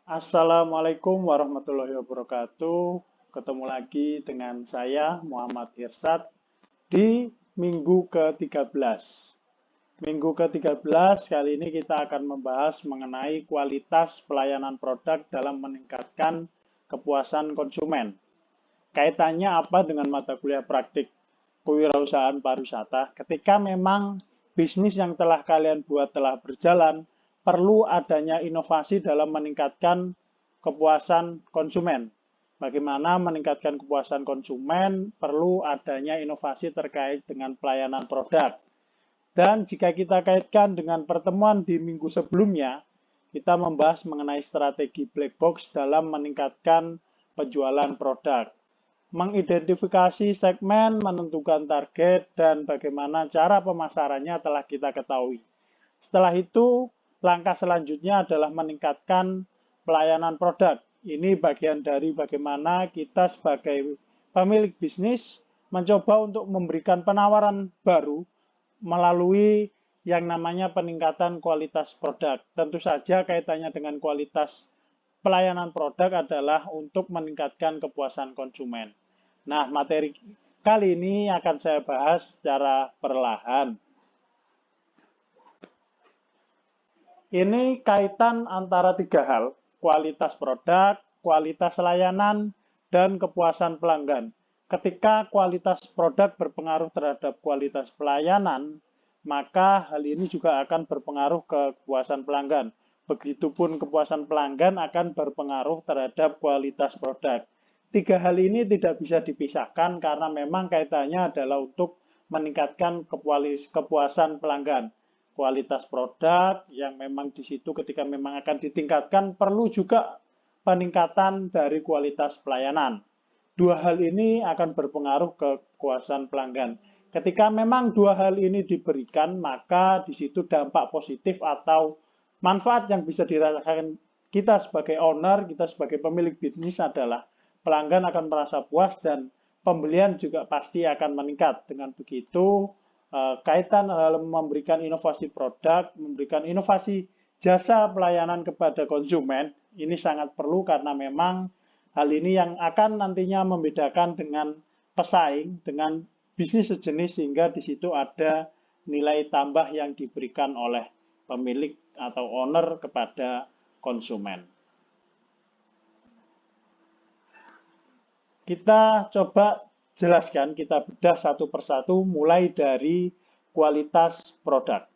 Assalamualaikum warahmatullahi wabarakatuh. Ketemu lagi dengan saya Muhammad Irsad di minggu ke-13. Minggu ke-13 kali ini kita akan membahas mengenai kualitas pelayanan produk dalam meningkatkan kepuasan konsumen. Kaitannya apa dengan mata kuliah praktik kewirausahaan pariwisata? Ketika memang bisnis yang telah kalian buat telah berjalan, perlu adanya inovasi dalam meningkatkan kepuasan konsumen. Bagaimana meningkatkan kepuasan konsumen, perlu adanya inovasi terkait dengan pelayanan produk. Dan jika kita kaitkan dengan pertemuan di minggu sebelumnya, kita membahas mengenai strategi black box dalam meningkatkan penjualan produk. Mengidentifikasi segmen, menentukan target, dan bagaimana cara pemasarannya telah kita ketahui. Setelah itu, langkah selanjutnya adalah meningkatkan pelayanan produk. Ini bagian dari bagaimana kita sebagai pemilik bisnis mencoba untuk memberikan penawaran baru melalui yang namanya peningkatan kualitas produk. Tentu saja kaitannya dengan kualitas pelayanan produk adalah untuk meningkatkan kepuasan konsumen. Nah, materi kali ini akan saya bahas secara perlahan. Ini kaitan antara tiga hal, kualitas produk, kualitas layanan, dan kepuasan pelanggan. Ketika kualitas produk berpengaruh terhadap kualitas pelayanan, maka hal ini juga akan berpengaruh ke kepuasan pelanggan. Begitupun kepuasan pelanggan akan berpengaruh terhadap kualitas produk. Tiga hal ini tidak bisa dipisahkan karena memang kaitannya adalah untuk meningkatkan kepuasan pelanggan. Kualitas produk yang memang di situ ketika memang akan ditingkatkan perlu juga peningkatan dari kualitas pelayanan. Dua hal ini akan berpengaruh ke kepuasan pelanggan. Ketika memang dua hal ini diberikan, maka di situ dampak positif atau manfaat yang bisa dirasakan kita sebagai owner, kita sebagai pemilik bisnis adalah pelanggan akan merasa puas dan pembelian juga pasti akan meningkat. Dengan begitu, kaitan dalam memberikan inovasi produk, memberikan inovasi jasa pelayanan kepada konsumen, ini sangat perlu karena memang hal ini yang akan nantinya membedakan dengan pesaing, dengan bisnis sejenis sehingga di situ ada nilai tambah yang diberikan oleh pemilik atau owner kepada konsumen. Kita coba jelaskan, kita bedah satu persatu mulai dari kualitas produk.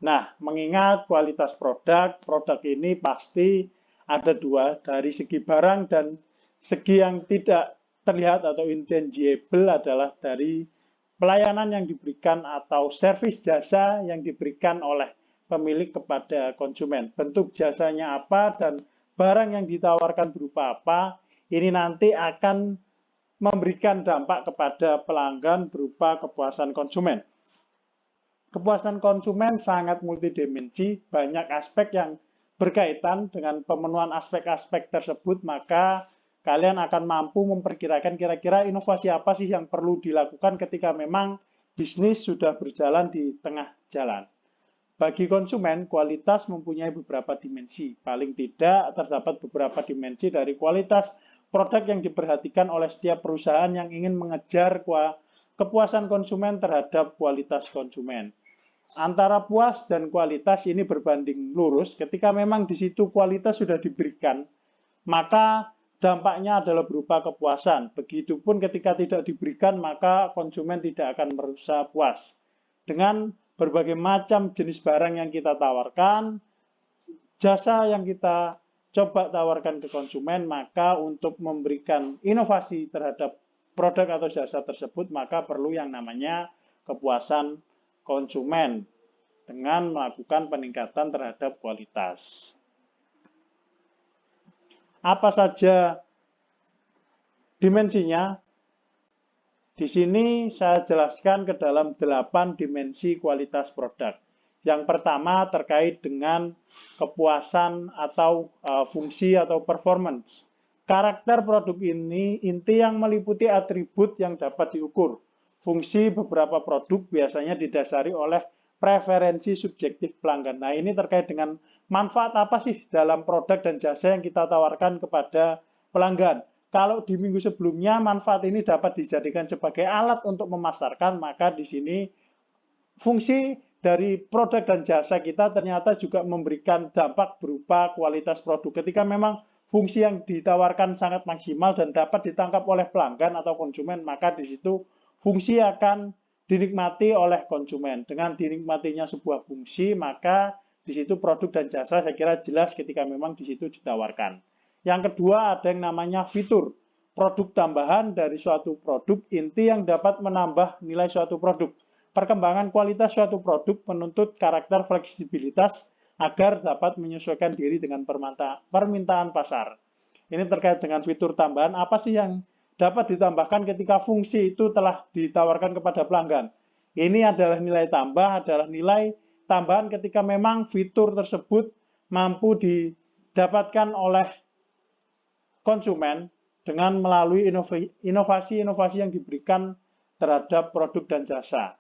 Nah, mengingat kualitas produk, produk ini pasti ada dua, dari segi barang dan segi yang tidak terlihat atau intangible adalah dari pelayanan yang diberikan atau servis jasa yang diberikan oleh pemilik kepada konsumen. Bentuk jasanya apa dan barang yang ditawarkan berupa apa, ini nanti akan memberikan dampak kepada pelanggan berupa kepuasan konsumen. Kepuasan konsumen sangat multidimensi, banyak aspek yang berkaitan dengan pemenuhan aspek-aspek tersebut, maka kalian akan mampu memperkirakan kira-kira inovasi apa sih yang perlu dilakukan ketika memang bisnis sudah berjalan di tengah jalan. Bagi konsumen, kualitas mempunyai beberapa dimensi. Paling tidak terdapat beberapa dimensi dari kualitas produk yang diperhatikan oleh setiap perusahaan yang ingin mengejar kepuasan konsumen terhadap kualitas konsumen. Antara puas dan kualitas ini berbanding lurus. Ketika memang di situ kualitas sudah diberikan, maka dampaknya adalah berupa kepuasan. Begitupun ketika tidak diberikan, maka konsumen tidak akan merasa puas. Dengan berbagai macam jenis barang yang kita tawarkan, jasa yang kita coba tawarkan ke konsumen, maka untuk memberikan inovasi terhadap produk atau jasa tersebut, maka perlu yang namanya kepuasan konsumen dengan melakukan peningkatan terhadap kualitas. Apa saja dimensinya? Di sini saya jelaskan ke dalam 8 dimensi kualitas produk. Yang pertama terkait dengan kepuasan atau fungsi atau performance. Karakter produk ini inti yang meliputi atribut yang dapat diukur. Fungsi beberapa produk biasanya didasari oleh preferensi subjektif pelanggan. Nah, ini terkait dengan manfaat apa sih dalam produk dan jasa yang kita tawarkan kepada pelanggan. Kalau di minggu sebelumnya manfaat ini dapat dijadikan sebagai alat untuk memasarkan, maka di sini fungsi dari produk dan jasa kita ternyata juga memberikan dampak berupa kualitas produk. Ketika memang fungsi yang ditawarkan sangat maksimal dan dapat ditangkap oleh pelanggan atau konsumen, maka di situ fungsi akan dinikmati oleh konsumen. Dengan dinikmatinya sebuah fungsi, maka di situ produk dan jasa saya kira jelas ketika memang di situ ditawarkan. Yang kedua ada yang namanya fitur, produk tambahan dari suatu produk inti yang dapat menambah nilai suatu produk. Perkembangan kualitas suatu produk menuntut karakter fleksibilitas agar dapat menyesuaikan diri dengan permintaan pasar. Ini terkait dengan fitur tambahan, apa sih yang dapat ditambahkan ketika fungsi itu telah ditawarkan kepada pelanggan. Ini adalah nilai tambah, adalah nilai tambahan ketika memang fitur tersebut mampu didapatkan oleh konsumen dengan melalui inovasi-inovasi yang diberikan terhadap produk dan jasa.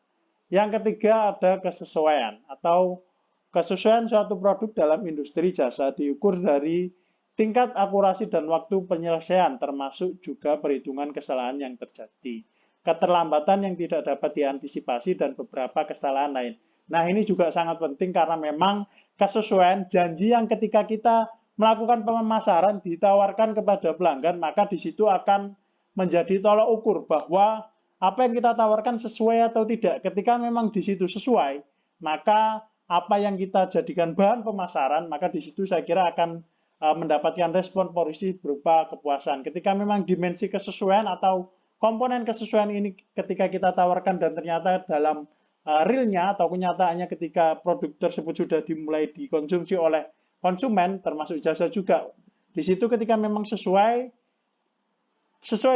Yang ketiga ada kesesuaian atau kesesuaian suatu produk dalam industri jasa diukur dari tingkat akurasi dan waktu penyelesaian, termasuk juga perhitungan kesalahan yang terjadi, keterlambatan yang tidak dapat diantisipasi, dan beberapa kesalahan lain. Nah, ini juga sangat penting karena memang kesesuaian janji yang ketika kita melakukan pemasaran ditawarkan kepada pelanggan, maka di situ akan menjadi tolak ukur bahwa apa yang kita tawarkan sesuai atau tidak. Ketika memang di situ sesuai, maka apa yang kita jadikan bahan pemasaran, maka di situ saya kira akan mendapatkan respon positif berupa kepuasan. Ketika memang dimensi kesesuaian atau komponen kesesuaian ini ketika kita tawarkan dan ternyata dalam realnya atau kenyataannya ketika produk tersebut sudah dimulai dikonsumsi oleh konsumen, termasuk jasa juga. Di situ ketika memang sesuai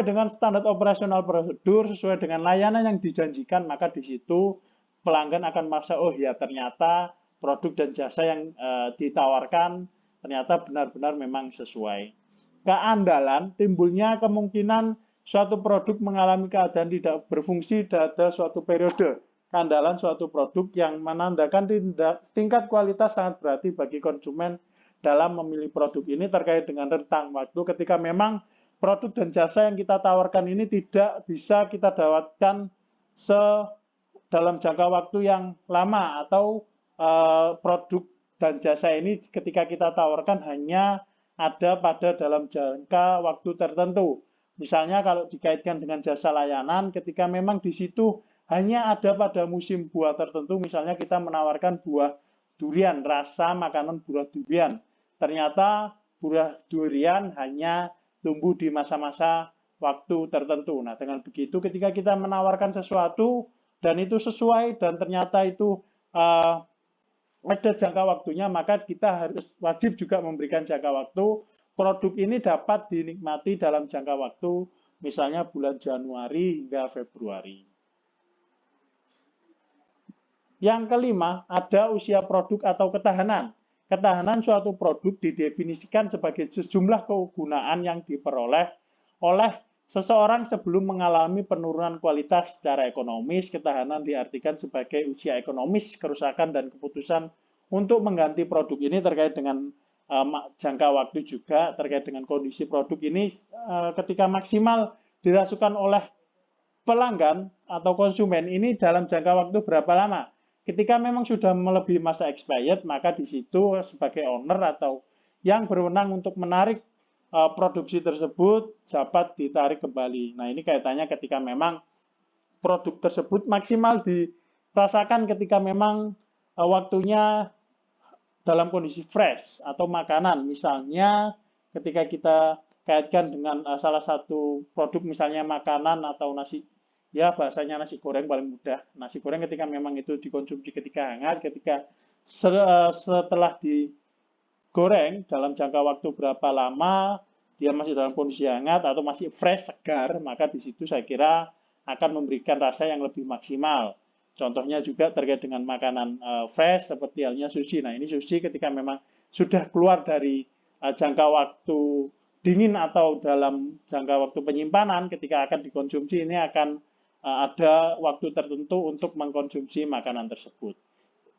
dengan standar operasional prosedur, sesuai dengan layanan yang dijanjikan, maka di situ pelanggan akan merasa, oh ya ternyata produk dan jasa yang ditawarkan ternyata benar-benar memang sesuai. Keandalan, timbulnya kemungkinan suatu produk mengalami keadaan tidak berfungsi pada suatu periode. Keandalan suatu produk yang menandakan tingkat kualitas sangat berarti bagi konsumen dalam memilih produk ini terkait dengan rentang waktu ketika memang produk dan jasa yang kita tawarkan ini tidak bisa kita dapatkan dalam jangka waktu yang lama atau produk dan jasa ini ketika kita tawarkan hanya ada pada dalam jangka waktu tertentu. Misalnya kalau dikaitkan dengan jasa layanan, ketika memang di situ hanya ada pada musim buah tertentu, misalnya kita menawarkan buah durian, rasa makanan buah durian. Ternyata buah durian hanya tumbuh di masa-masa waktu tertentu. Nah, dengan begitu ketika kita menawarkan sesuatu dan itu sesuai dan ternyata itu ada jangka waktunya, maka kita harus wajib juga memberikan jangka waktu. Produk ini dapat dinikmati dalam jangka waktu, misalnya bulan Januari hingga Februari. Yang kelima, ada usia produk atau ketahanan. Ketahanan suatu produk didefinisikan sebagai sejumlah kegunaan yang diperoleh oleh seseorang sebelum mengalami penurunan kualitas secara ekonomis. Ketahanan diartikan sebagai usia ekonomis, kerusakan, dan keputusan untuk mengganti produk ini terkait dengan jangka waktu juga, terkait dengan kondisi produk ini ketika maksimal dirasukan oleh pelanggan atau konsumen ini dalam jangka waktu berapa lama. Ketika memang sudah melebihi masa expired, maka di situ sebagai owner atau yang berwenang untuk menarik produksi tersebut dapat ditarik kembali. Nah, ini kaitannya ketika memang produk tersebut maksimal dirasakan ketika memang waktunya dalam kondisi fresh atau makanan. Misalnya ketika kita kaitkan dengan salah satu produk misalnya makanan atau nasi, ya bahasanya nasi goreng paling mudah. Nasi goreng ketika memang itu dikonsumsi ketika hangat, ketika setelah digoreng dalam jangka waktu berapa lama dia masih dalam kondisi hangat atau masih fresh, segar, maka di situ saya kira akan memberikan rasa yang lebih maksimal. Contohnya juga terkait dengan makanan fresh seperti halnya sushi. Nah, ini sushi ketika memang sudah keluar dari jangka waktu dingin atau dalam jangka waktu penyimpanan, ketika akan dikonsumsi ini akan ada waktu tertentu untuk mengkonsumsi makanan tersebut.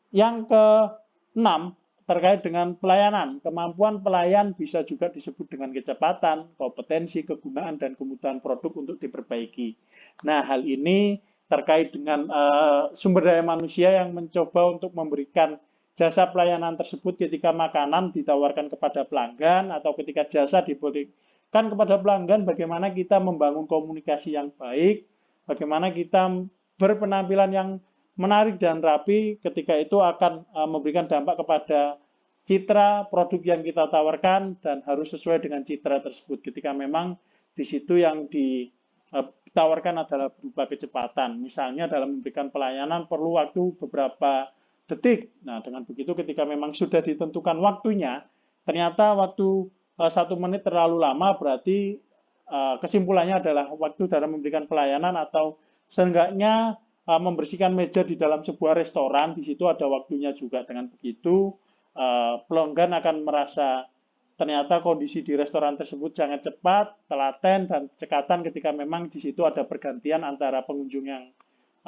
Yang keenam, terkait dengan pelayanan. Kemampuan pelayan bisa juga disebut dengan kecepatan, kompetensi, kegunaan, dan kemudahan produk untuk diperbaiki. Nah, hal ini terkait dengan sumber daya manusia yang mencoba untuk memberikan jasa pelayanan tersebut ketika makanan ditawarkan kepada pelanggan atau ketika jasa diberikan kepada pelanggan, bagaimana kita membangun komunikasi yang baik, bagaimana kita berpenampilan yang menarik dan rapi, ketika itu akan memberikan dampak kepada citra produk yang kita tawarkan dan harus sesuai dengan citra tersebut. Ketika memang di situ yang ditawarkan adalah berupa kecepatan. Misalnya dalam memberikan pelayanan perlu waktu beberapa detik. Nah, dengan begitu ketika memang sudah ditentukan waktunya, ternyata waktu 1 menit terlalu lama, berarti kesimpulannya adalah waktu dalam memberikan pelayanan atau seenggaknya membersihkan meja di dalam sebuah restoran, di situ ada waktunya juga. Dengan begitu, pelanggan akan merasa ternyata kondisi di restoran tersebut sangat cepat, telaten, dan cekatan ketika memang di situ ada pergantian antara pengunjung yang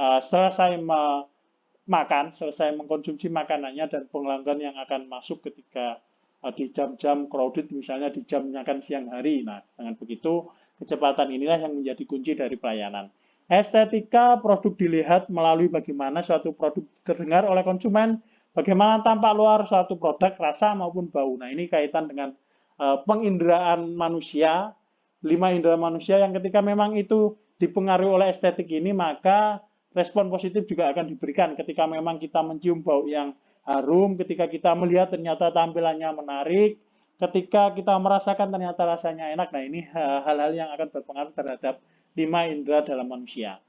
selesai makan, selesai mengkonsumsi makanannya, dan pelanggan yang akan masuk ketika di jam-jam crowded, misalnya di jam makan siang hari. Nah, dengan begitu, kecepatan inilah yang menjadi kunci dari pelayanan. Estetika produk dilihat melalui bagaimana suatu produk terdengar oleh konsumen, bagaimana tampak luar suatu produk, rasa maupun bau. Nah, ini kaitan dengan penginderaan manusia, 5 indera manusia yang ketika memang itu dipengaruhi oleh estetik ini, maka respon positif juga akan diberikan ketika memang kita mencium bau yang harum, ketika kita melihat ternyata tampilannya menarik, ketika kita merasakan ternyata rasanya enak. Nah, ini hal-hal yang akan berpengaruh terhadap 5 indera dalam manusia.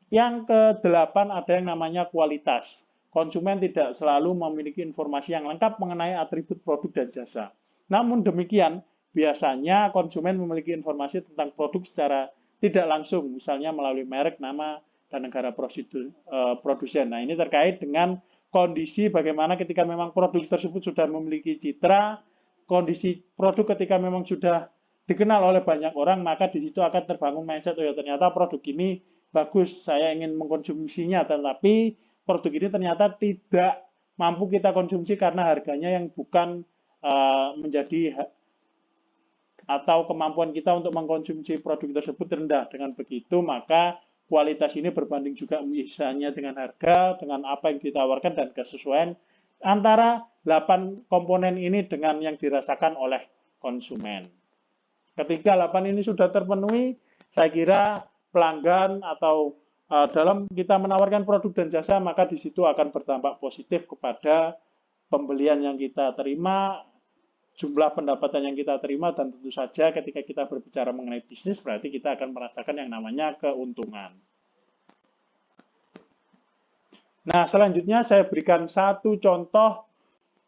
Yang ke-8 ada yang namanya kualitas. Konsumen tidak selalu memiliki informasi yang lengkap mengenai atribut produk dan jasa. Namun demikian, biasanya konsumen memiliki informasi tentang produk secara tidak langsung, misalnya melalui merek, nama, dan negara produsen. Nah, ini terkait dengan kondisi bagaimana ketika memang produk tersebut sudah memiliki citra, kondisi produk ketika memang sudah dikenal oleh banyak orang, maka di situ akan terbangun mindset, oh ya ternyata produk ini bagus, saya ingin mengkonsumsinya, tetapi produk ini ternyata tidak mampu kita konsumsi karena harganya yang bukan menjadi atau kemampuan kita untuk mengkonsumsi produk tersebut rendah. Dengan begitu, maka kualitas ini berbanding juga misalnya dengan harga, dengan apa yang ditawarkan, dan kesesuaian antara 8 komponen ini dengan yang dirasakan oleh konsumen. Ketika 8 ini sudah terpenuhi, saya kira pelanggan atau dalam kita menawarkan produk dan jasa, maka di situ akan berdampak positif kepada pembelian yang kita terima, jumlah pendapatan yang kita terima, dan tentu saja ketika kita berbicara mengenai bisnis, berarti kita akan merasakan yang namanya keuntungan. Nah, selanjutnya saya berikan satu contoh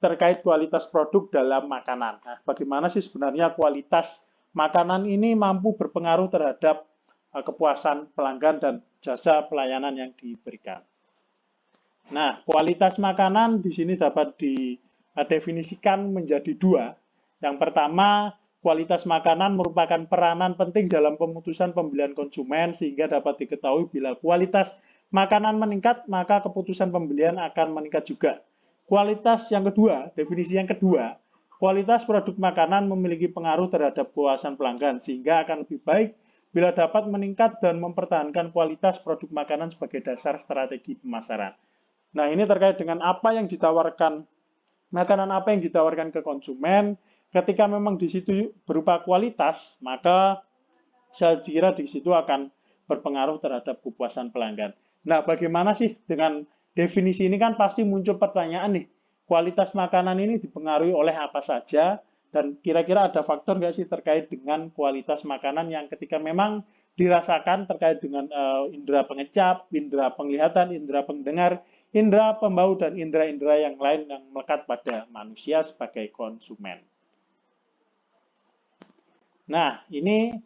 terkait kualitas produk dalam makanan. Nah, bagaimana sih sebenarnya kualitas makanan ini mampu berpengaruh terhadap kepuasan pelanggan dan jasa pelayanan yang diberikan. Nah, kualitas makanan di sini dapat didefinisikan menjadi 2. Yang pertama, kualitas makanan merupakan peranan penting dalam pemutusan pembelian konsumen, sehingga dapat diketahui bila kualitas makanan meningkat, maka keputusan pembelian akan meningkat juga. Kualitas yang kedua, definisi yang kedua, kualitas produk makanan memiliki pengaruh terhadap kepuasan pelanggan, sehingga akan lebih baik bila dapat meningkat dan mempertahankan kualitas produk makanan sebagai dasar strategi pemasaran. Nah, ini terkait dengan apa yang ditawarkan, makanan apa yang ditawarkan ke konsumen. Ketika memang di situ berupa kualitas, maka saya kira di situ akan berpengaruh terhadap kepuasan pelanggan. Nah, bagaimana sih dengan definisi ini? Kan pasti muncul pertanyaan nih, kualitas makanan ini dipengaruhi oleh apa saja, dan kira-kira ada faktor nggak sih terkait dengan kualitas makanan yang ketika memang dirasakan terkait dengan indera pengecap, indera penglihatan, indera pendengar, indera pembau, dan indera-indera yang lain yang melekat pada manusia sebagai konsumen. Nah, ini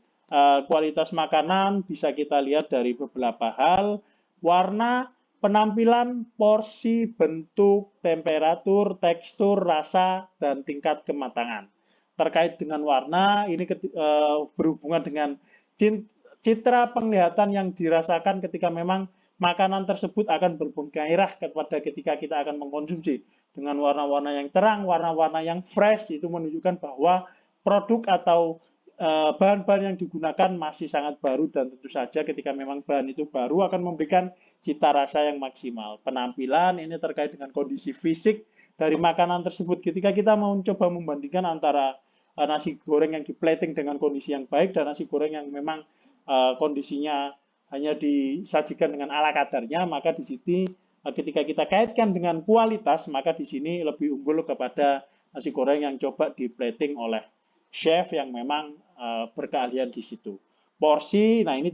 kualitas makanan bisa kita lihat dari beberapa hal, warna, penampilan, porsi, bentuk, temperatur, tekstur, rasa, dan tingkat kematangan. Terkait dengan warna, ini berhubungan dengan citra penglihatan yang dirasakan ketika memang makanan tersebut akan bergairah ketika kita akan mengkonsumsi. Dengan warna-warna yang terang, warna-warna yang fresh, itu menunjukkan bahwa produk atau bahan-bahan yang digunakan masih sangat baru, dan tentu saja ketika memang bahan itu baru akan memberikan cita rasa yang maksimal. Penampilan ini terkait dengan kondisi fisik dari makanan tersebut. Ketika kita mau coba membandingkan antara nasi goreng yang di-plating dengan kondisi yang baik dan nasi goreng yang memang kondisinya hanya disajikan dengan ala kadarnya, maka di sini ketika kita kaitkan dengan kualitas, maka di sini lebih unggul kepada nasi goreng yang coba di-plating oleh chef yang memang berkeahlian di situ. Porsi, nah ini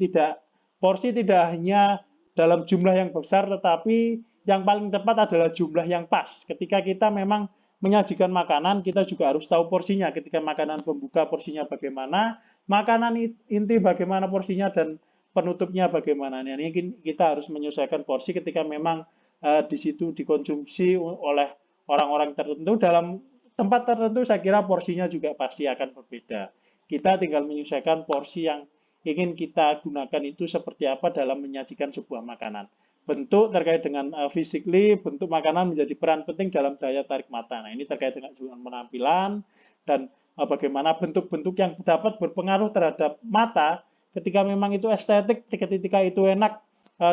porsi tidak hanya dalam jumlah yang besar, tetapi yang paling tepat adalah jumlah yang pas. Ketika kita memang menyajikan makanan, kita juga harus tahu porsinya. Ketika makanan pembuka porsinya bagaimana, makanan inti bagaimana porsinya, dan penutupnya bagaimana. Nah, ini kita harus menyesuaikan porsi ketika memang di situ dikonsumsi oleh orang-orang tertentu. Dalam tempat tertentu saya kira porsinya juga pasti akan berbeda. Kita tinggal menyesuaikan porsi yang ingin kita gunakan itu seperti apa dalam menyajikan sebuah makanan. Bentuk terkait dengan physically, bentuk makanan menjadi peran penting dalam daya tarik mata. Nah, ini terkait dengan penampilan dan bagaimana bentuk-bentuk yang dapat berpengaruh terhadap mata. Ketika memang itu estetik, ketika itu enak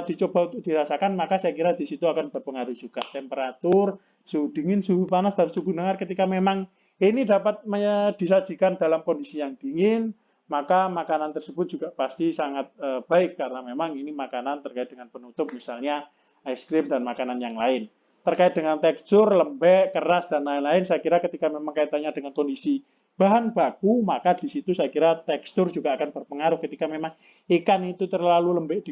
dicoba untuk dirasakan, maka saya kira di situ akan berpengaruh juga temperatur, suhu dingin, suhu panas, dan suhu dengar. Ketika memang ini dapat disajikan dalam kondisi yang dingin, maka makanan tersebut juga pasti sangat baik, karena memang ini makanan terkait dengan penutup, misalnya es krim dan makanan yang lain. Terkait dengan tekstur, lembek, keras, dan lain-lain, saya kira ketika memang kaitannya dengan kondisi bahan baku, maka di situ saya kira tekstur juga akan berpengaruh. Ketika memang ikan itu terlalu lembek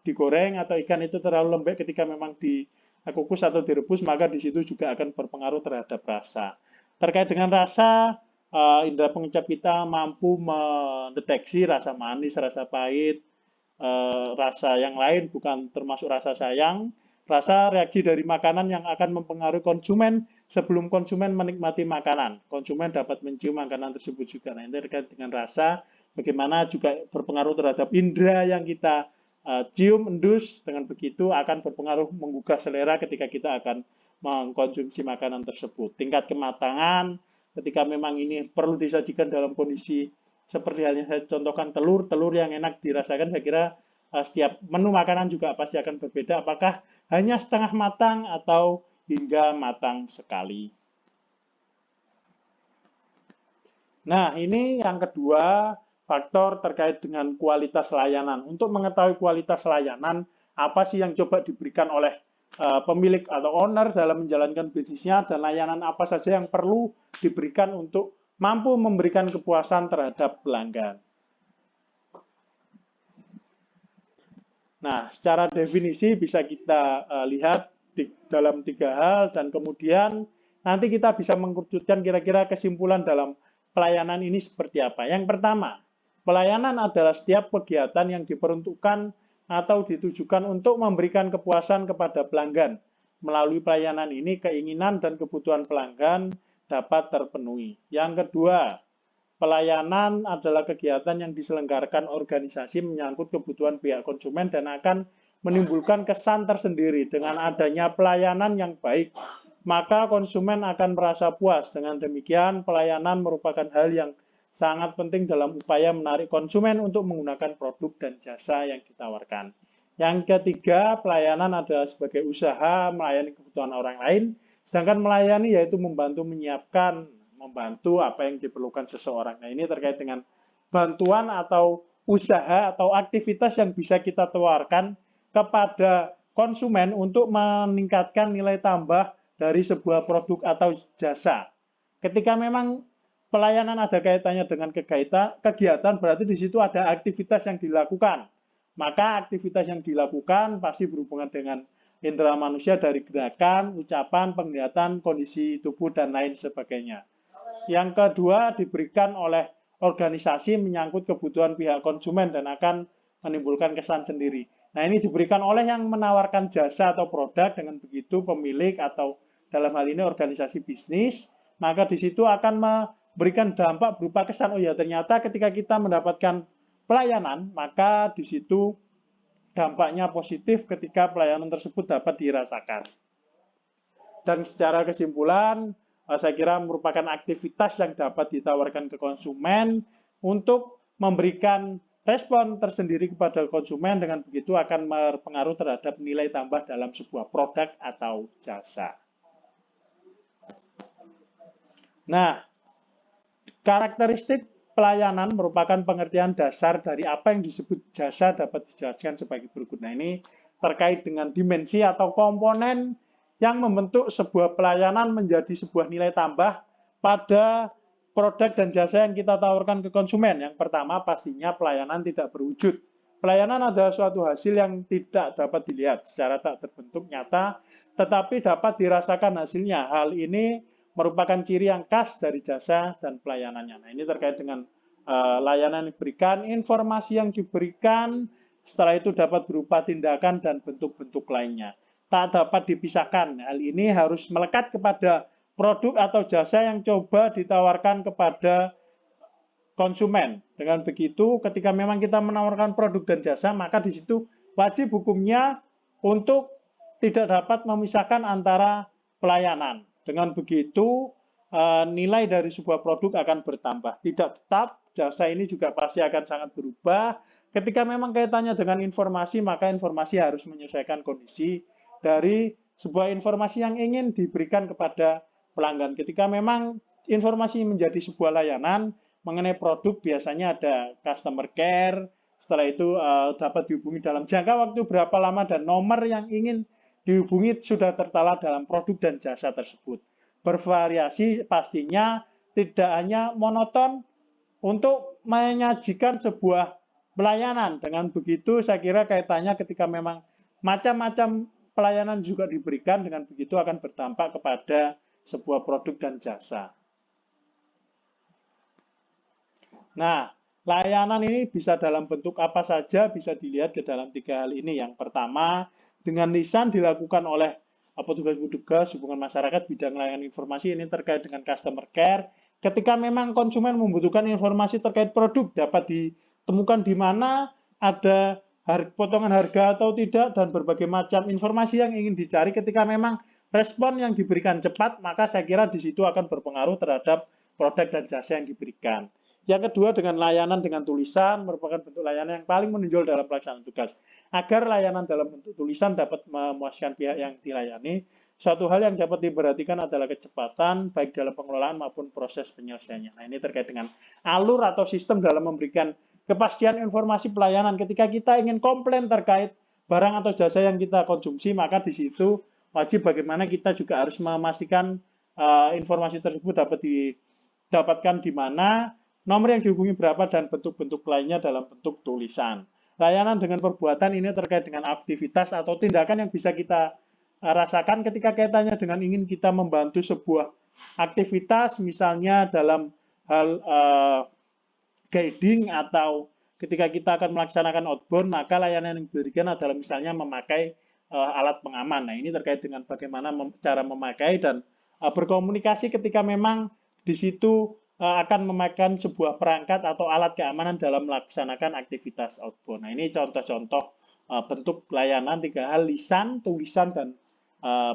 digoreng, atau ikan itu terlalu lembek ketika memang dikukus atau direbus, maka di situ juga akan berpengaruh terhadap rasa. Terkait dengan rasa, indera pengecap kita mampu mendeteksi rasa manis, rasa pahit, rasa yang lain, bukan termasuk rasa sayang. Rasa reaksi dari makanan yang akan mempengaruhi konsumen sebelum konsumen menikmati makanan. Konsumen dapat mencium makanan tersebut juga. Nah, ini terkait dengan rasa, bagaimana juga berpengaruh terhadap indera yang kita cium, endus. Dengan begitu akan berpengaruh menggugah selera ketika kita akan mengkonsumsi makanan tersebut. Tingkat kematangan, ketika memang ini perlu disajikan dalam kondisi seperti halnya saya contohkan telur yang enak dirasakan, saya kira setiap menu makanan juga pasti akan berbeda, apakah hanya setengah matang atau hingga matang sekali. Nah, ini yang kedua, faktor terkait dengan kualitas layanan. Untuk mengetahui kualitas layanan, apa sih yang coba diberikan oleh pemilik atau owner dalam menjalankan bisnisnya, dan layanan apa saja yang perlu diberikan untuk mampu memberikan kepuasan terhadap pelanggan. Nah, secara definisi bisa kita lihat dalam 3 hal, dan kemudian nanti kita bisa mengkerucutkan kira-kira kesimpulan dalam pelayanan ini seperti apa. Yang pertama, pelayanan adalah setiap kegiatan yang diperuntukkan atau ditujukan untuk memberikan kepuasan kepada pelanggan. Melalui pelayanan ini, keinginan dan kebutuhan pelanggan dapat terpenuhi. Yang kedua, pelayanan adalah kegiatan yang diselenggarakan organisasi menyangkut kebutuhan pihak konsumen dan akan menimbulkan kesan tersendiri. Dengan adanya pelayanan yang baik, maka konsumen akan merasa puas. Dengan demikian, pelayanan merupakan hal yang sangat penting dalam upaya menarik konsumen untuk menggunakan produk dan jasa yang ditawarkan. Yang ketiga, pelayanan adalah sebagai usaha melayani kebutuhan orang lain, sedangkan melayani yaitu membantu menyiapkan, membantu apa yang diperlukan seseorang. Nah, ini terkait dengan bantuan atau usaha atau aktivitas yang bisa kita tawarkan kepada konsumen untuk meningkatkan nilai tambah dari sebuah produk atau jasa. Ketika memang pelayanan ada kaitannya dengan kegiatan, berarti di situ ada aktivitas yang dilakukan. Maka aktivitas yang dilakukan pasti berhubungan dengan indera manusia dari gerakan, ucapan, penglihatan, kondisi tubuh, dan lain sebagainya. Yang kedua, diberikan oleh organisasi menyangkut kebutuhan pihak konsumen dan akan menimbulkan kesan sendiri. Nah, ini diberikan oleh yang menawarkan jasa atau produk, dengan begitu pemilik atau dalam hal ini organisasi bisnis, maka di situ akan memberikan dampak berupa kesan, oh ya ternyata ketika kita mendapatkan pelayanan, maka di situ dampaknya positif ketika pelayanan tersebut dapat dirasakan. Dan secara kesimpulan, saya kira merupakan aktivitas yang dapat ditawarkan ke konsumen untuk memberikan respon tersendiri kepada konsumen, dengan begitu akan berpengaruh terhadap nilai tambah dalam sebuah produk atau jasa. Nah, karakteristik pelayanan merupakan pengertian dasar dari apa yang disebut jasa dapat dijelaskan sebagai berikut. Nah, ini terkait dengan dimensi atau komponen yang membentuk sebuah pelayanan menjadi sebuah nilai tambah pada produk dan jasa yang kita tawarkan ke konsumen. Yang pertama, pastinya pelayanan tidak berwujud. Pelayanan adalah suatu hasil yang tidak dapat dilihat secara tak terbentuk nyata, tetapi dapat dirasakan hasilnya. Hal ini merupakan ciri yang khas dari jasa dan pelayanannya. Nah, ini terkait dengan layanan yang diberikan, informasi yang diberikan, setelah itu dapat berupa tindakan dan bentuk-bentuk lainnya. Tak dapat dipisahkan. Hal ini harus melekat kepada produk atau jasa yang coba ditawarkan kepada konsumen. Dengan begitu, ketika memang kita menawarkan produk dan jasa, maka di situ wajib hukumnya untuk tidak dapat memisahkan antara pelayanan. Dengan begitu, nilai dari sebuah produk akan bertambah. Tidak tetap, jasa ini juga pasti akan sangat berubah. Ketika memang kaitannya dengan informasi, maka informasi harus menyesuaikan kondisi dari sebuah informasi yang ingin diberikan kepada pelanggan. Ketika memang informasi menjadi sebuah layanan mengenai produk, biasanya ada customer care, setelah itu dapat dihubungi dalam jangka waktu berapa lama, dan nomor yang ingin dihubungi sudah tertera dalam produk dan jasa tersebut. Bervariasi pastinya, tidak hanya monoton untuk menyajikan sebuah pelayanan. Dengan begitu saya kira kaitannya ketika memang macam-macam pelayanan juga diberikan, dengan begitu akan berdampak kepada sebuah produk dan jasa. Nah, layanan ini bisa dalam bentuk apa saja, bisa dilihat ke dalam 3 hal ini. Yang pertama, dengan lisan dilakukan oleh petugas-petugas hubungan masyarakat bidang layanan informasi, ini terkait dengan customer care. Ketika memang konsumen membutuhkan informasi terkait produk, dapat ditemukan di mana, ada potongan harga atau tidak, dan berbagai macam informasi yang ingin dicari. Ketika memang respon yang diberikan cepat, maka saya kira di situ akan berpengaruh terhadap produk dan jasa yang diberikan. Yang kedua, dengan layanan dengan tulisan, merupakan bentuk layanan yang paling menonjol dalam pelaksanaan tugas. Agar layanan dalam bentuk tulisan dapat memuaskan pihak yang dilayani, suatu hal yang dapat diperhatikan adalah kecepatan, baik dalam pengelolaan maupun proses penyelesaiannya. Nah, ini terkait dengan alur atau sistem dalam memberikan kepastian informasi pelayanan. Ketika kita ingin komplain terkait barang atau jasa yang kita konsumsi, maka di situ wajib bagaimana kita juga harus memastikan informasi tersebut dapat didapatkan di mana, nomor yang dihubungi berapa, dan bentuk-bentuk lainnya dalam bentuk tulisan. Layanan dengan perbuatan ini terkait dengan aktivitas atau tindakan yang bisa kita rasakan ketika kaitannya dengan ingin kita membantu sebuah aktivitas, misalnya dalam hal guiding, atau ketika kita akan melaksanakan outbound, maka layanan yang diberikan adalah misalnya memakai alat pengaman. Nah, ini terkait dengan bagaimana cara memakai dan berkomunikasi ketika memang di situ akan memakai sebuah perangkat atau alat keamanan dalam melaksanakan aktivitas outbound. Nah, ini contoh-contoh bentuk layanan 3 hal: lisan, tulisan, dan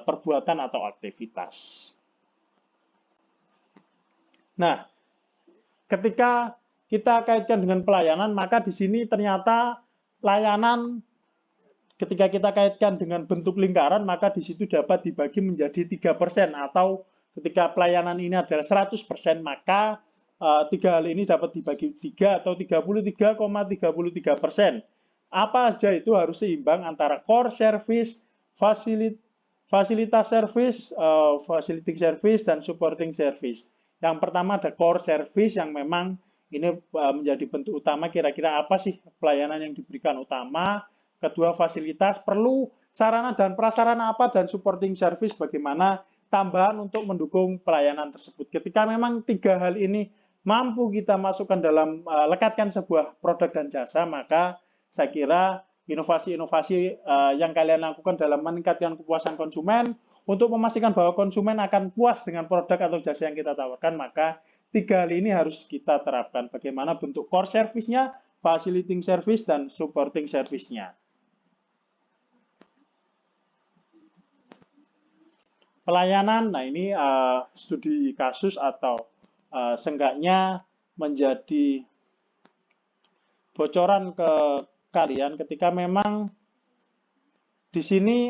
perbuatan atau aktivitas. Nah, ketika kita kaitkan dengan pelayanan, maka di sini ternyata layanan ketika kita kaitkan dengan bentuk lingkaran, maka di situ dapat dibagi menjadi 3%, atau ketika pelayanan ini adalah 100%, maka 3 hal ini dapat dibagi 3 atau 33,33%. Apa saja itu harus seimbang antara core service, fasilitas service, facilitating service, dan supporting service. Yang pertama ada core service, yang memang ini menjadi bentuk utama, kira-kira apa sih pelayanan yang diberikan utama. Kedua, fasilitas, perlu sarana dan prasarana apa, dan supporting service, bagaimana tambahan untuk mendukung pelayanan tersebut. Ketika memang 3 hal ini mampu kita masukkan dalam lekatkan sebuah produk dan jasa, maka saya kira inovasi-inovasi yang kalian lakukan dalam meningkatkan kepuasan konsumen untuk memastikan bahwa konsumen akan puas dengan produk atau jasa yang kita tawarkan, maka 3 hal ini harus kita terapkan. Bagaimana bentuk core service-nya, facilitating service, dan supporting service-nya. pelayanan. Nah, ini studi kasus atau seenggaknya menjadi bocoran ke kalian ketika memang di sini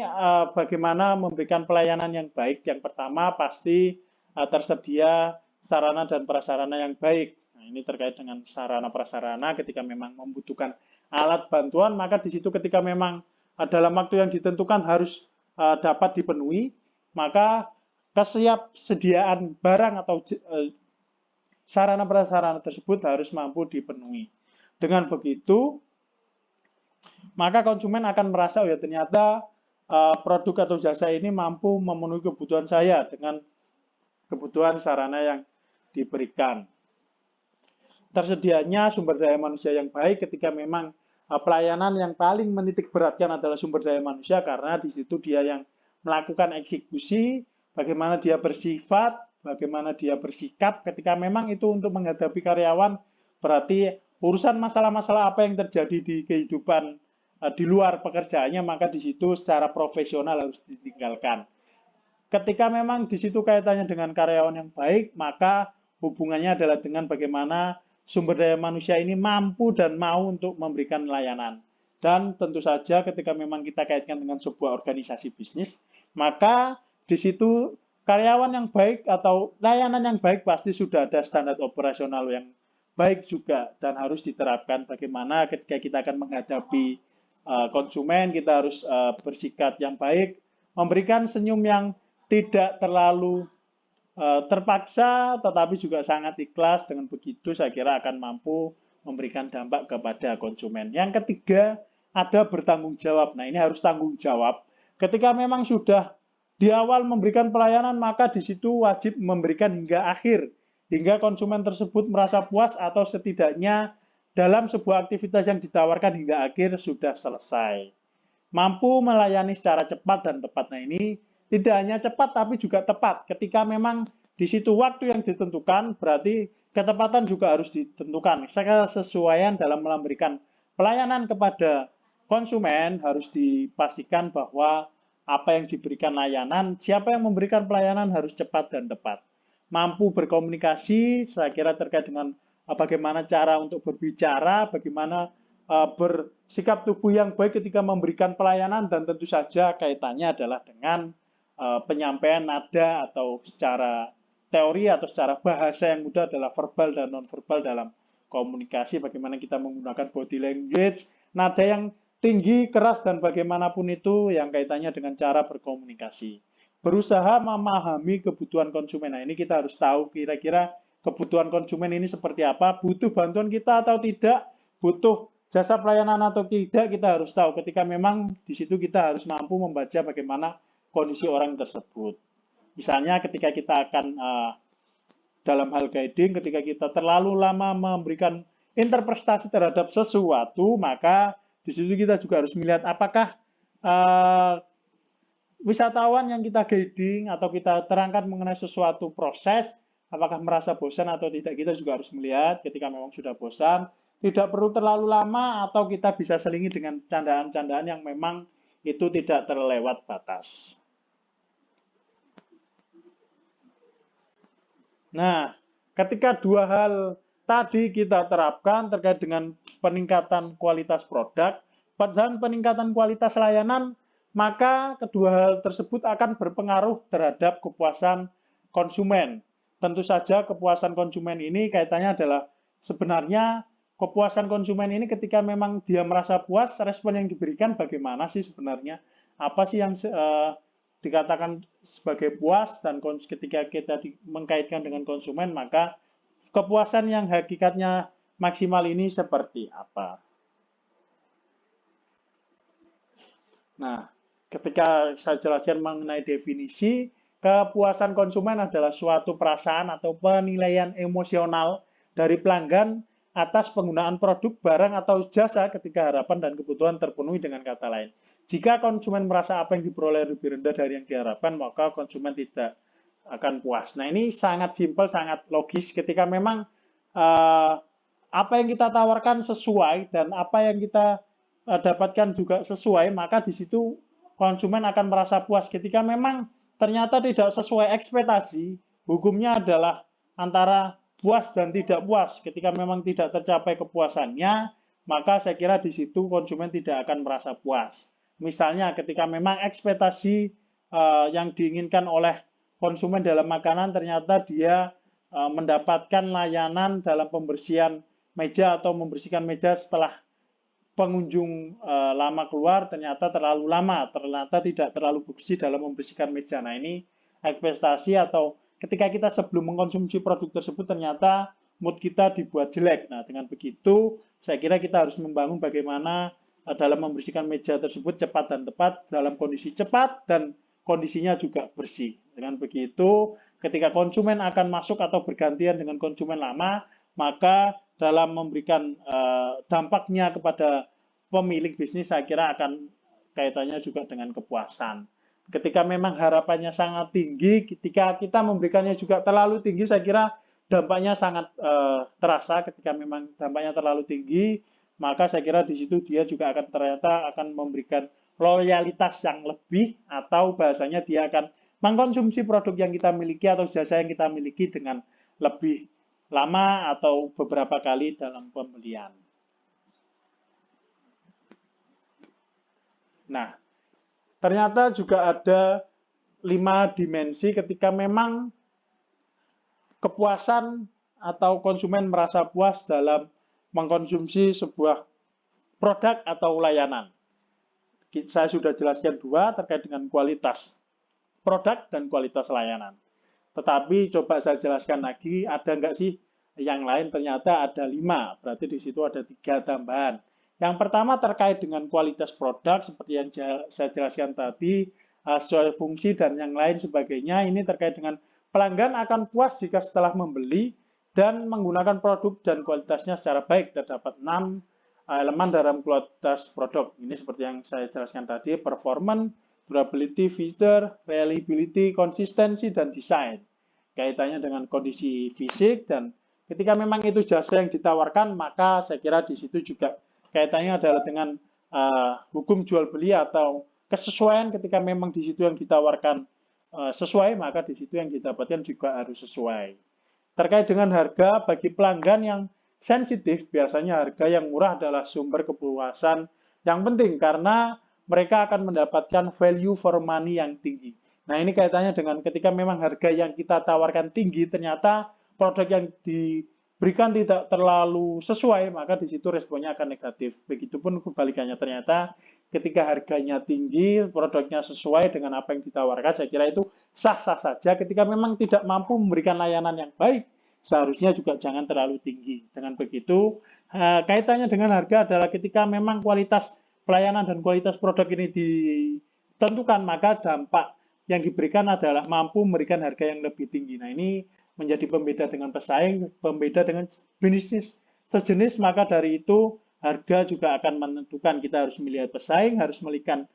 bagaimana memberikan pelayanan yang baik. Yang pertama pasti tersedia sarana dan prasarana yang baik. Nah, ini terkait dengan sarana prasarana ketika memang membutuhkan alat bantuan, maka di situ ketika memang dalam waktu yang ditentukan harus dapat dipenuhi, maka kesiapsediaan barang atau sarana prasarana tersebut harus mampu dipenuhi. Dengan begitu, maka konsumen akan merasa, oh ya ternyata produk atau jasa ini mampu memenuhi kebutuhan saya dengan kebutuhan sarana yang diberikan. Tersedianya sumber daya manusia yang baik ketika memang pelayanan yang paling menitik beratkan adalah sumber daya manusia, karena di situ dia yang melakukan eksekusi, bagaimana dia bersifat, bagaimana dia bersikap ketika memang itu untuk menghadapi karyawan, berarti urusan masalah-masalah apa yang terjadi di kehidupan di luar pekerjaannya, maka di situ secara profesional harus ditinggalkan. Ketika memang di situ kaitannya dengan karyawan yang baik, maka hubungannya adalah dengan bagaimana sumber daya manusia ini mampu dan mau untuk memberikan layanan. Dan tentu saja ketika memang kita kaitkan dengan sebuah organisasi bisnis, maka di situ karyawan yang baik atau layanan yang baik pasti sudah ada standar operasional yang baik juga, dan harus diterapkan bagaimana ketika kita akan menghadapi konsumen, kita harus bersikap yang baik, memberikan senyum yang tidak terlalu terpaksa, tetapi juga sangat ikhlas. Dengan begitu saya kira akan mampu memberikan dampak kepada konsumen. Yang ketiga, ada bertanggung jawab. Nah, ini harus tanggung jawab. Ketika memang sudah di awal memberikan pelayanan, maka di situ wajib memberikan hingga akhir, hingga konsumen tersebut merasa puas atau setidaknya dalam sebuah aktivitas yang ditawarkan hingga akhir sudah selesai. Mampu melayani secara cepat dan tepat. Nah, ini tidak hanya cepat tapi juga tepat. Ketika memang di situ waktu yang ditentukan, berarti ketepatan juga harus ditentukan. Kesesuaian dalam memberikan pelayanan kepada konsumen harus dipastikan bahwa apa yang diberikan layanan, siapa yang memberikan pelayanan harus cepat dan tepat. Mampu berkomunikasi, saya kira terkait dengan bagaimana cara untuk berbicara, bagaimana bersikap tubuh yang baik ketika memberikan pelayanan, dan tentu saja kaitannya adalah dengan penyampaian nada atau secara teori atau secara bahasa yang mudah adalah verbal dan non-verbal dalam komunikasi, bagaimana kita menggunakan body language, nada yang tinggi, keras, dan bagaimanapun itu yang kaitannya dengan cara berkomunikasi. Berusaha memahami kebutuhan konsumen. Nah, ini kita harus tahu kira-kira kebutuhan konsumen ini seperti apa, butuh bantuan kita atau tidak, butuh jasa pelayanan atau tidak, kita harus tahu. Ketika memang di situ kita harus mampu membaca bagaimana kondisi orang tersebut. Misalnya ketika kita akan dalam hal guiding, ketika kita terlalu lama memberikan interpretasi terhadap sesuatu, maka di situ kita juga harus melihat apakah wisatawan yang kita guiding atau kita terangkan mengenai sesuatu proses, apakah merasa bosan atau tidak. Kita juga harus melihat ketika memang sudah bosan, tidak perlu terlalu lama, atau kita bisa selingi dengan candaan-candaan yang memang itu tidak terlewat batas. Nah, ketika dua hal tadi kita terapkan terkait dengan peningkatan kualitas produk dan peningkatan kualitas layanan, maka kedua hal tersebut akan berpengaruh terhadap kepuasan konsumen. Tentu saja kepuasan konsumen ini kaitannya adalah sebenarnya kepuasan konsumen ini ketika memang dia merasa puas, respon yang diberikan bagaimana sih sebenarnya? Apa sih yang dikatakan sebagai puas, dan ketika kita mengkaitkan dengan konsumen, maka kepuasan yang hakikatnya maksimal ini seperti apa? Nah, ketika saya jelaskan mengenai definisi, kepuasan konsumen adalah suatu perasaan atau penilaian emosional dari pelanggan atas penggunaan produk, barang, atau jasa ketika harapan dan kebutuhan terpenuhi. Dengan kata lain, jika konsumen merasa apa yang diperoleh lebih rendah dari yang diharapkan, maka konsumen tidak akan puas. Nah, ini sangat simpel, sangat logis. Ketika memang apa yang kita tawarkan sesuai dan apa yang kita dapatkan juga sesuai, maka di situ konsumen akan merasa puas. Ketika memang ternyata tidak sesuai ekspektasi, hukumnya adalah antara puas dan tidak puas. Ketika memang tidak tercapai kepuasannya, maka saya kira di situ konsumen tidak akan merasa puas. Misalnya ketika memang ekspektasi yang diinginkan oleh konsumen dalam makanan ternyata dia mendapatkan layanan dalam pembersihan meja atau membersihkan meja setelah pengunjung lama keluar ternyata terlalu lama, ternyata tidak terlalu bersih dalam membersihkan meja. Nah, ini ekspektasi atau ketika kita sebelum mengkonsumsi produk tersebut ternyata mood kita dibuat jelek. Nah, dengan begitu saya kira kita harus membangun bagaimana dalam membersihkan meja tersebut cepat dan tepat, dalam kondisi cepat dan kondisinya juga bersih. Dengan begitu, ketika konsumen akan masuk atau bergantian dengan konsumen lama, maka dalam memberikan dampaknya kepada pemilik bisnis saya kira akan kaitannya juga dengan kepuasan. Ketika memang harapannya sangat tinggi, ketika kita memberikannya juga terlalu tinggi, saya kira dampaknya sangat terasa. Ketika memang dampaknya terlalu tinggi, maka saya kira di situ dia juga akan ternyata akan memberikan loyalitas yang lebih atau bahasanya dia akan mengkonsumsi produk yang kita miliki atau jasa yang kita miliki dengan lebih lama atau beberapa kali dalam pembelian. Nah, ternyata juga ada 5 dimensi ketika memang kepuasan atau konsumen merasa puas dalam mengkonsumsi sebuah produk atau layanan. Saya sudah jelaskan 2 terkait dengan kualitas produk dan kualitas layanan. Tetapi coba saya jelaskan lagi, ada nggak sih yang lain? Ternyata ada 5, berarti di situ ada 3 tambahan. Yang pertama terkait dengan kualitas produk, seperti yang saya jelaskan tadi, sesuai fungsi dan yang lain sebagainya. Ini terkait dengan pelanggan akan puas jika setelah membeli dan menggunakan produk dan kualitasnya secara baik. Terdapat 6 elemen dalam kualitas produk. Ini seperti yang saya jelaskan tadi, performance, durability, feature, reliability, konsistensi, dan desain. Kaitannya dengan kondisi fisik dan ketika memang itu jasa yang ditawarkan, maka saya kira di situ juga kaitannya adalah dengan hukum jual beli atau kesesuaian. Ketika memang di situ yang ditawarkan sesuai, maka di situ yang didapatkan juga harus sesuai. Terkait dengan harga, bagi pelanggan yang sensitif, biasanya harga yang murah adalah sumber kepuasan yang penting karena mereka akan mendapatkan value for money yang tinggi. Nah, ini kaitannya dengan ketika memang harga yang kita tawarkan tinggi, ternyata produk yang diberikan tidak terlalu sesuai, maka di situ responnya akan negatif. Begitupun kebalikannya, ternyata ketika harganya tinggi, produknya sesuai dengan apa yang ditawarkan, saya kira itu sah-sah saja. Ketika memang tidak mampu memberikan layanan yang baik, seharusnya juga jangan terlalu tinggi. Dengan begitu, kaitannya dengan harga adalah ketika memang kualitas pelayanan dan kualitas produk ini ditentukan, maka dampak yang diberikan adalah mampu memberikan harga yang lebih tinggi. Nah, ini menjadi pembeda dengan pesaing, pembeda dengan bisnis sejenis, maka dari itu harga juga akan menentukan. Kita harus melihat pesaing, harus melihat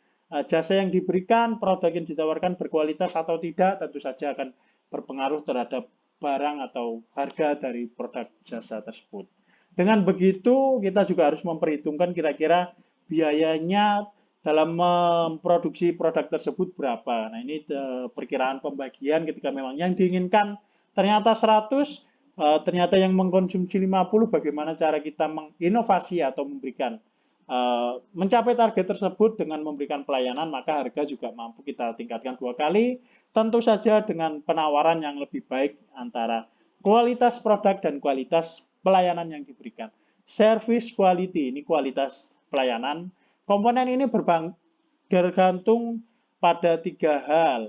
jasa yang diberikan, produk yang ditawarkan berkualitas atau tidak, tentu saja akan berpengaruh terhadap barang atau harga dari produk jasa tersebut. Dengan begitu, kita juga harus memperhitungkan kira-kira biayanya dalam memproduksi produk tersebut berapa. Nah, ini perkiraan pembagian ketika memang yang diinginkan ternyata 100, ternyata yang mengkonsumsi 50, bagaimana cara kita menginovasi atau memberikan mencapai target tersebut dengan memberikan pelayanan, maka harga juga mampu kita tingkatkan 2 kali, tentu saja dengan penawaran yang lebih baik antara kualitas produk dan kualitas pelayanan yang diberikan. Service quality, ini kualitas pelayanan. Komponen ini bergantung pada 3 hal,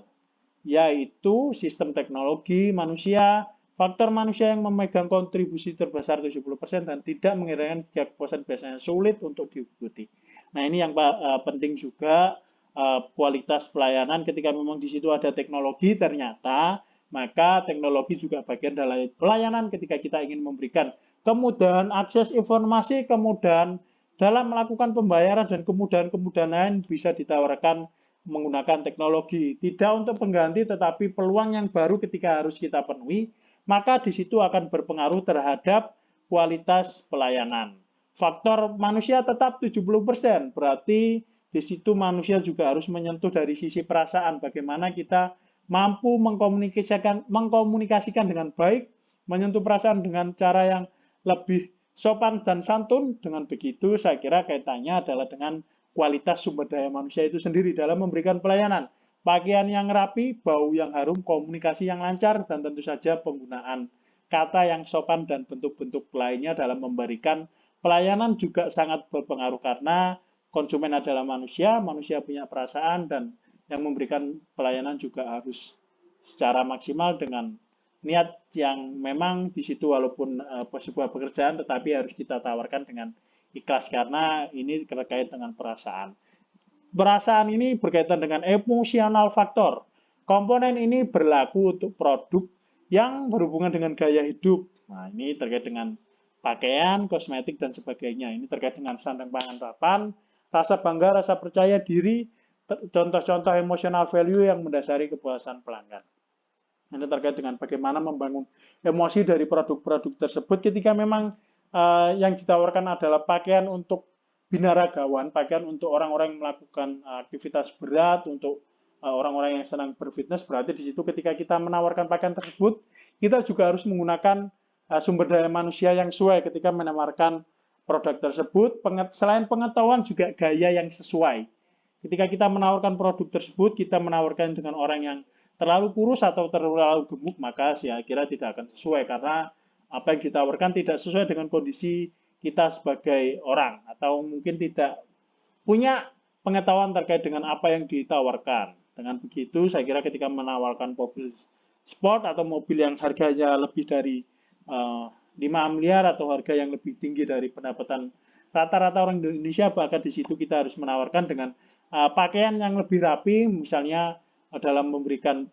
yaitu sistem teknologi manusia, faktor manusia yang memegang kontribusi terbesar 70% dan tidak menghilangkan kepuasan biasanya sulit untuk diikuti. Nah, ini yang penting juga, kualitas pelayanan. Ketika memang di situ ada teknologi ternyata, maka teknologi juga bagian dari pelayanan. Ketika kita ingin memberikan kemudahan akses informasi, kemudahan dalam melakukan pembayaran dan kemudahan-kemudahan lain bisa ditawarkan menggunakan teknologi. Tidak untuk pengganti, tetapi peluang yang baru ketika harus kita penuhi, maka di situ akan berpengaruh terhadap kualitas pelayanan. Faktor manusia tetap 70%, berarti di situ manusia juga harus menyentuh dari sisi perasaan, bagaimana kita mampu mengkomunikasikan dengan baik, menyentuh perasaan dengan cara yang lebih sopan dan santun. Dengan begitu, saya kira kaitannya adalah dengan kualitas sumber daya manusia itu sendiri dalam memberikan pelayanan. Pakaian yang rapi, bau yang harum, komunikasi yang lancar, dan tentu saja penggunaan kata yang sopan dan bentuk-bentuk lainnya dalam memberikan pelayanan juga sangat berpengaruh karena konsumen adalah manusia, manusia punya perasaan, dan yang memberikan pelayanan juga harus secara maksimal dengan niat yang memang di situ walaupun sebuah pekerjaan tetapi harus kita tawarkan dengan ikhlas karena ini terkait dengan perasaan. Perasaan ini berkaitan dengan emosional faktor. Komponen ini berlaku untuk produk yang berhubungan dengan gaya hidup. Nah, ini terkait dengan pakaian, kosmetik, dan sebagainya. Ini terkait dengan sandang pangan papan, rasa bangga, rasa percaya diri, contoh-contoh emotional value yang mendasari kepuasan pelanggan. Ini terkait dengan bagaimana membangun emosi dari produk-produk tersebut ketika memang yang ditawarkan adalah pakaian untuk binaragawan, pakaian untuk orang-orang yang melakukan aktivitas berat, untuk orang-orang yang senang berfitness, berarti di situ ketika kita menawarkan pakaian tersebut, kita juga harus menggunakan sumber daya manusia yang sesuai ketika menawarkan produk tersebut. Selain pengetahuan juga gaya yang sesuai. Ketika kita menawarkan produk tersebut, kita menawarkan dengan orang yang terlalu kurus atau terlalu gemuk, maka saya kira tidak akan sesuai karena apa yang ditawarkan tidak sesuai dengan kondisi kita sebagai orang atau mungkin tidak punya pengetahuan terkait dengan apa yang ditawarkan. Dengan begitu, saya kira ketika menawarkan mobil sport atau mobil yang harganya lebih dari 5 miliar atau harga yang lebih tinggi dari pendapatan rata-rata orang Indonesia, bahkan di situ kita harus menawarkan dengan pakaian yang lebih rapi, misalnya dalam memberikan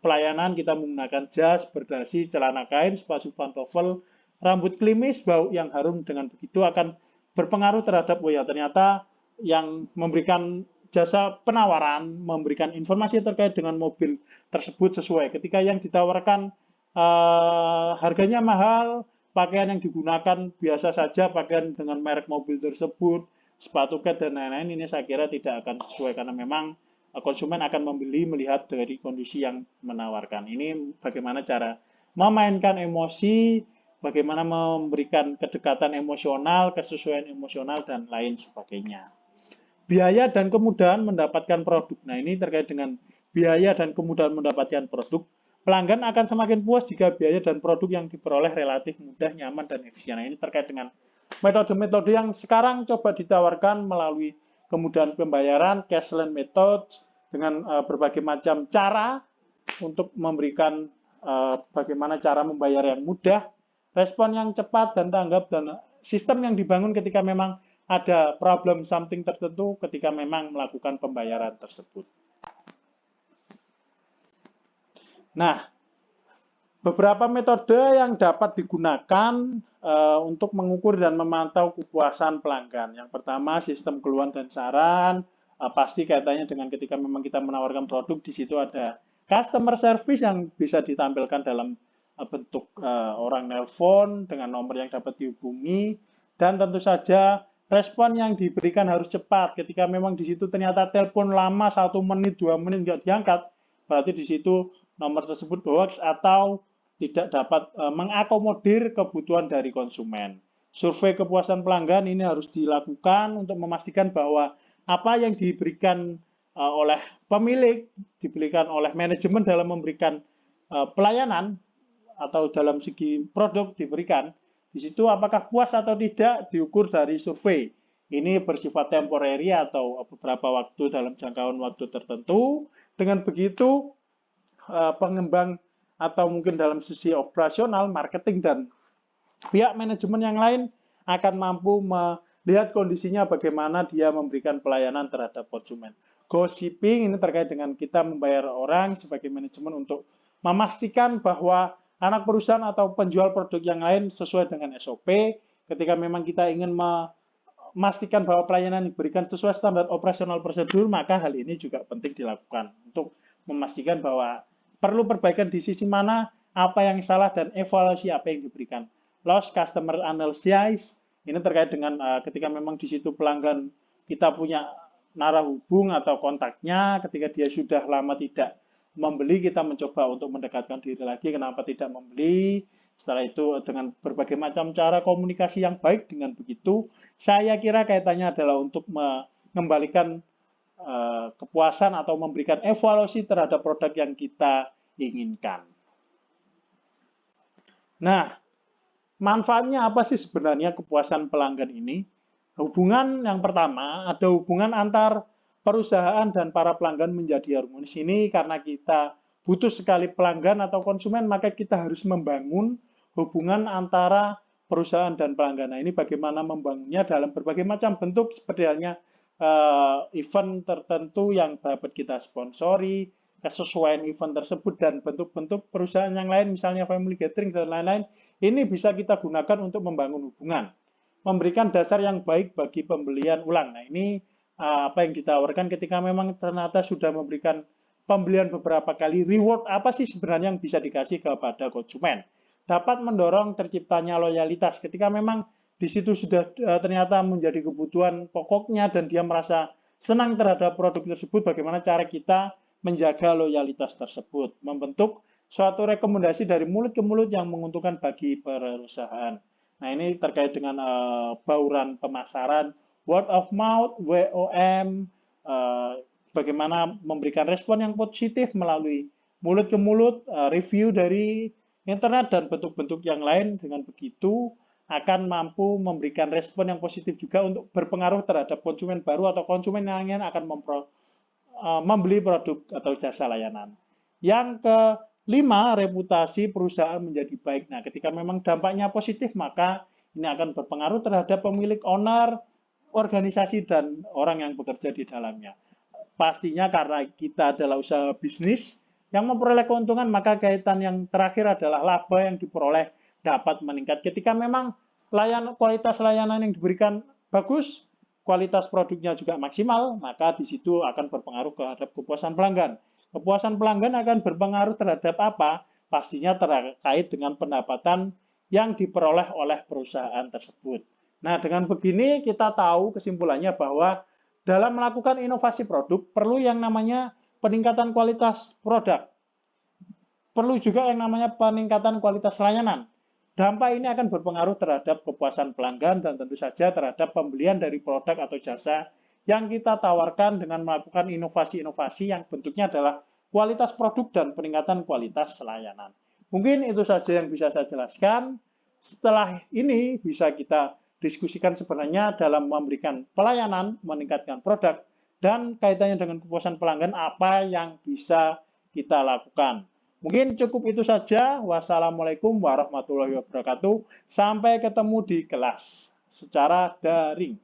pelayanan kita menggunakan jas, berdasi, celana kain, sepatu pantofel, rambut klimis, bau yang harum. Dengan begitu akan berpengaruh terhadap ternyata yang memberikan jasa penawaran, memberikan informasi terkait dengan mobil tersebut sesuai. Ketika yang ditawarkan harganya mahal, pakaian yang digunakan biasa saja, pakaian dengan merek mobil tersebut, sepatu cat dan lain-lain, ini saya kira tidak akan sesuai karena memang konsumen akan membeli melihat dari kondisi yang menawarkan. Ini bagaimana cara memainkan emosi, bagaimana memberikan kedekatan emosional, kesesuaian emosional, dan lain sebagainya. Biaya dan kemudahan mendapatkan produk. Nah, ini terkait dengan biaya dan kemudahan mendapatkan produk. Pelanggan akan semakin puas jika biaya dan produk yang diperoleh relatif mudah, nyaman, dan efisien. Nah, ini terkait dengan metode-metode yang sekarang coba ditawarkan melalui kemudahan pembayaran, cashless method, dengan berbagai macam cara untuk memberikan bagaimana cara membayar yang mudah, respon yang cepat dan tanggap, dan sistem yang dibangun ketika memang ada problem something tertentu ketika memang melakukan pembayaran tersebut. Nah, beberapa metode yang dapat digunakan untuk mengukur dan memantau kepuasan pelanggan. Yang pertama, sistem keluhan dan saran. Pasti kaitannya dengan ketika memang kita menawarkan produk, di situ ada customer service yang bisa ditampilkan dalam bentuk orang nelpon dengan nomor yang dapat dihubungi, dan tentu saja respon yang diberikan harus cepat. Ketika memang di situ ternyata telepon lama 1 menit, 2 menit nggak diangkat, berarti di situ nomor tersebut hoax atau tidak dapat mengakomodir kebutuhan dari konsumen. Survei kepuasan pelanggan ini harus dilakukan untuk memastikan bahwa apa yang diberikan oleh pemilik, diberikan oleh manajemen dalam memberikan pelayanan atau dalam segi produk diberikan, di situ apakah puas atau tidak diukur dari survei. Ini bersifat temporary atau beberapa waktu dalam jangkauan waktu tertentu. Dengan begitu, pengembang atau mungkin dalam sisi operasional, marketing, dan pihak manajemen yang lain akan mampu lihat kondisinya bagaimana dia memberikan pelayanan terhadap konsumen. Gossiping ini terkait dengan kita membayar orang sebagai manajemen untuk memastikan bahwa anak perusahaan atau penjual produk yang lain sesuai dengan SOP. Ketika memang kita ingin memastikan bahwa pelayanan diberikan sesuai standar operasional prosedur, maka hal ini juga penting dilakukan untuk memastikan bahwa perlu perbaikan di sisi mana, apa yang salah, dan evaluasi apa yang diberikan. Loss customer analysis. Ini terkait dengan ketika memang di situ pelanggan kita punya narah hubung atau kontaknya, ketika dia sudah lama tidak membeli, kita mencoba untuk mendekatkan diri lagi, kenapa tidak membeli. Setelah itu dengan berbagai macam cara komunikasi yang baik, dengan begitu saya kira kaitannya adalah untuk mengembalikan kepuasan atau memberikan evaluasi terhadap produk yang kita inginkan. Nah, manfaatnya apa sih sebenarnya kepuasan pelanggan ini? Hubungan yang pertama, ada hubungan antar perusahaan dan para pelanggan menjadi harmonis. Ini karena kita butuh sekali pelanggan atau konsumen, maka kita harus membangun hubungan antara perusahaan dan pelanggan. Nah, ini bagaimana membangunnya dalam berbagai macam bentuk, seperti halnya event tertentu yang dapat kita sponsori, kesesuaian event tersebut, dan bentuk-bentuk perusahaan yang lain, misalnya family gathering dan lain-lain. Ini bisa kita gunakan untuk membangun hubungan, memberikan dasar yang baik bagi pembelian ulang. Nah, ini apa yang ditawarkan ketika memang ternyata sudah memberikan pembelian beberapa kali. Reward apa sih sebenarnya yang bisa dikasih kepada konsumen? Dapat mendorong terciptanya loyalitas ketika memang di situ sudah ternyata menjadi kebutuhan pokoknya dan dia merasa senang terhadap produk tersebut. Bagaimana cara kita menjaga loyalitas tersebut? Membentuk suatu rekomendasi dari mulut ke mulut yang menguntungkan bagi perusahaan. Nah, ini terkait dengan bauran pemasaran, word of mouth, WOM, bagaimana memberikan respon yang positif melalui mulut ke mulut, review dari internet, dan bentuk-bentuk yang lain. Dengan begitu akan mampu memberikan respon yang positif juga untuk berpengaruh terhadap konsumen baru atau konsumen yang akan membeli produk atau jasa layanan. Yang kelima, reputasi perusahaan menjadi baik. Nah, ketika memang dampaknya positif, maka ini akan berpengaruh terhadap pemilik, owner, organisasi, dan orang yang bekerja di dalamnya. Pastinya karena kita adalah usaha bisnis yang memperoleh keuntungan, maka kaitan yang terakhir adalah laba yang diperoleh dapat meningkat. Ketika memang kualitas layanan yang diberikan bagus, kualitas produknya juga maksimal, maka di situ akan berpengaruh terhadap kepuasan pelanggan. Kepuasan pelanggan akan berpengaruh terhadap apa? Pastinya terkait dengan pendapatan yang diperoleh oleh perusahaan tersebut. Nah, dengan begini kita tahu kesimpulannya bahwa dalam melakukan inovasi produk perlu yang namanya peningkatan kualitas produk. Perlu juga yang namanya peningkatan kualitas layanan. Dampak ini akan berpengaruh terhadap kepuasan pelanggan dan tentu saja terhadap pembelian dari produk atau jasa yang kita tawarkan dengan melakukan inovasi-inovasi yang bentuknya adalah kualitas produk dan peningkatan kualitas layanan. Mungkin itu saja yang bisa saya jelaskan. Setelah ini bisa kita diskusikan sebenarnya dalam memberikan pelayanan, meningkatkan produk, dan kaitannya dengan kepuasan pelanggan apa yang bisa kita lakukan. Mungkin cukup itu saja. Wassalamualaikum warahmatullahi wabarakatuh. Sampai ketemu di kelas secara daring.